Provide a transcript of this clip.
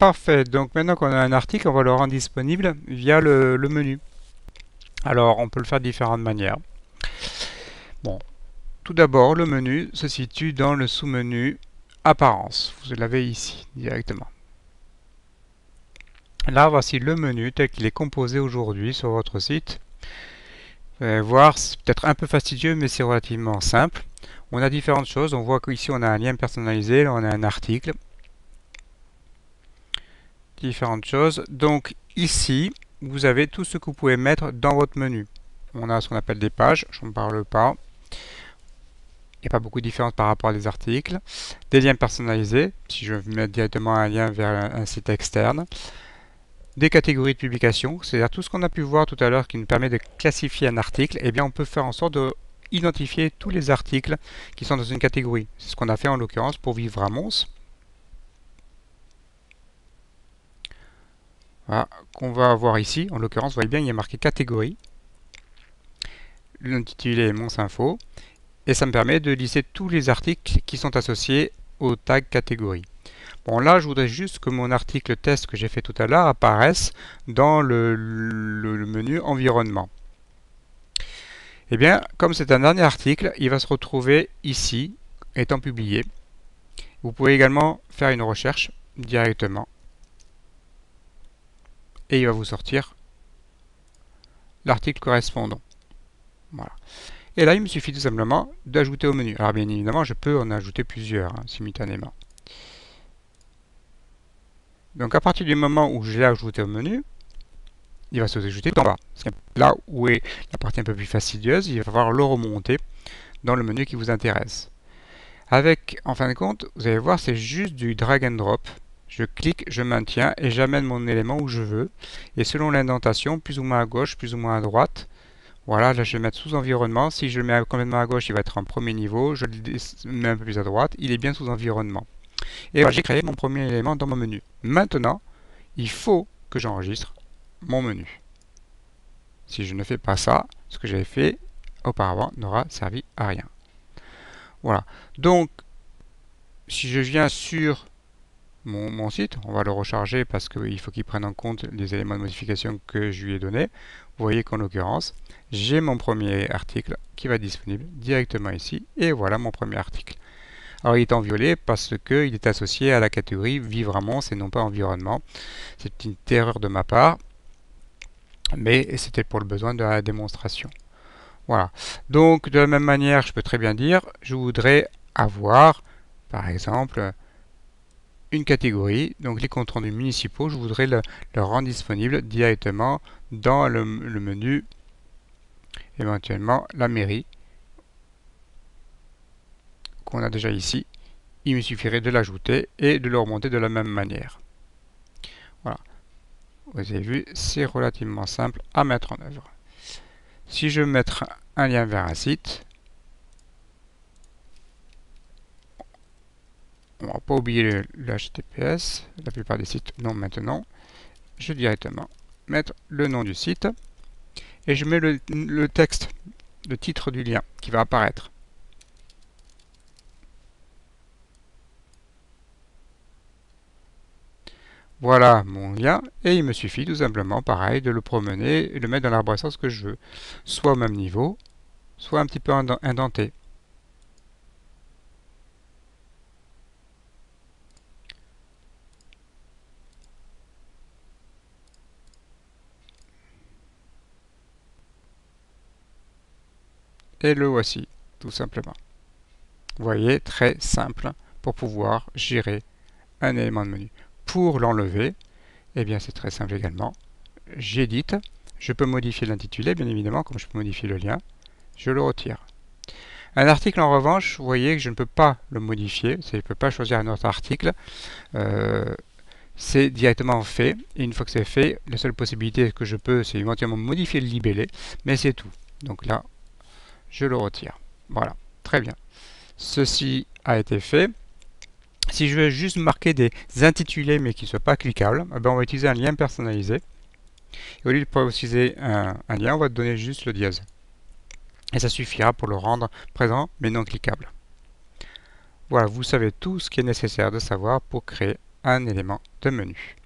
Parfait, donc maintenant qu'on a un article, on va le rendre disponible via le menu. Alors, on peut le faire de différentes manières. Bon, tout d'abord, le menu se situe dans le sous-menu Apparence. Vous l'avez ici, directement. Là, voici le menu tel qu'il est composé aujourd'hui sur votre site. Vous allez voir, c'est peut-être un peu fastidieux, mais c'est relativement simple. On a différentes choses. On voit qu'ici, on a un lien personnalisé, là, on a un article. Différentes choses. Donc, ici, vous avez tout ce que vous pouvez mettre dans votre menu. On a ce qu'on appelle des pages, je n'en parle pas. Il n'y a pas beaucoup de différence par rapport à des articles. Des liens personnalisés, si je veux mettre directement un lien vers un site externe. Des catégories de publication, c'est-à-dire tout ce qu'on a pu voir tout à l'heure qui nous permet de classifier un article, eh bien on peut faire en sorte de identifier tous les articles qui sont dans une catégorie. C'est ce qu'on a fait en l'occurrence pour Vivre à Mons. Voilà, qu'on va avoir ici. En l'occurrence, vous voyez bien, il y a marqué catégorie. L'intitulé est Mons Info. Et ça me permet de lister tous les articles qui sont associés au tag catégorie. Bon, là, je voudrais juste que mon article test que j'ai fait tout à l'heure apparaisse dans le menu environnement. Eh bien, comme c'est un dernier article, il va se retrouver ici, étant publié. Vous pouvez également faire une recherche directement. Et il va vous sortir l'article correspondant. Voilà. Et là, il me suffit tout simplement d'ajouter au menu. Alors bien évidemment, je peux en ajouter plusieurs simultanément. Donc à partir du moment où je l'ai ajouté au menu, il va s'ajouter tout en bas. Là où est la partie un peu plus fastidieuse, il va falloir le remonter dans le menu qui vous intéresse. Avec, en fin de compte, vous allez voir, c'est juste du drag and drop. Je clique, je maintiens et j'amène mon élément où je veux. Et selon l'indentation, plus ou moins à gauche, plus ou moins à droite, voilà, là je vais mettre sous environnement. Si je le mets complètement à gauche, il va être en premier niveau. Je le mets un peu plus à droite, il est bien sous environnement. Et voilà, j'ai créé mon premier élément dans mon menu. Maintenant, il faut que j'enregistre mon menu. Si je ne fais pas ça, ce que j'avais fait auparavant n'aura servi à rien. Voilà. Donc, si je viens sur mon site, on va le recharger parce qu'il faut qu'il prenne en compte les éléments de modification que je lui ai donnés. Vous voyez qu'en l'occurrence, j'ai mon premier article qui va être disponible directement ici. Et voilà mon premier article. Alors il est en violet parce qu'il est associé à la catégorie Vivre à Mons et non pas Environnement. C'est une erreur de ma part, mais c'était pour le besoin de la démonstration. Voilà. Donc de la même manière, je peux très bien dire, je voudrais avoir, par exemple, une catégorie, donc les comptes rendus municipaux, je voudrais le rendre disponible directement dans le menu, éventuellement la mairie, qu'on a déjà ici. Il me suffirait de l'ajouter et de le remonter de la même manière. Voilà. Vous avez vu, c'est relativement simple à mettre en œuvre. Si je veux mettre un lien vers un site, on ne va pas oublier le HTTPS, la plupart des sites non maintenant. Je vais directement mettre le nom du site et je mets le texte, le titre du lien qui va apparaître. Voilà mon lien et il me suffit tout simplement pareil de le promener et de le mettre dans l'arborescence que je veux, soit au même niveau, soit un petit peu indenté. Et le voici, tout simplement. Vous voyez, très simple pour pouvoir gérer un élément de menu. Pour l'enlever, eh bien c'est très simple également. J'édite, je peux modifier l'intitulé, bien évidemment, comme je peux modifier le lien, je le retire. Un article, en revanche, vous voyez que je ne peux pas le modifier, je ne peux pas choisir un autre article. C'est directement fait, et une fois que c'est fait, la seule possibilité que je peux, c'est éventuellement modifier le libellé, mais c'est tout. Donc là, je le retire. Voilà, très bien. Ceci a été fait. Si je veux juste marquer des intitulés mais qui ne soient pas cliquables, eh ben on va utiliser un lien personnalisé. Et au lieu de préciser un lien, on va donner juste le dièse. Et ça suffira pour le rendre présent mais non cliquable. Voilà, vous savez tout ce qui est nécessaire de savoir pour créer un élément de menu.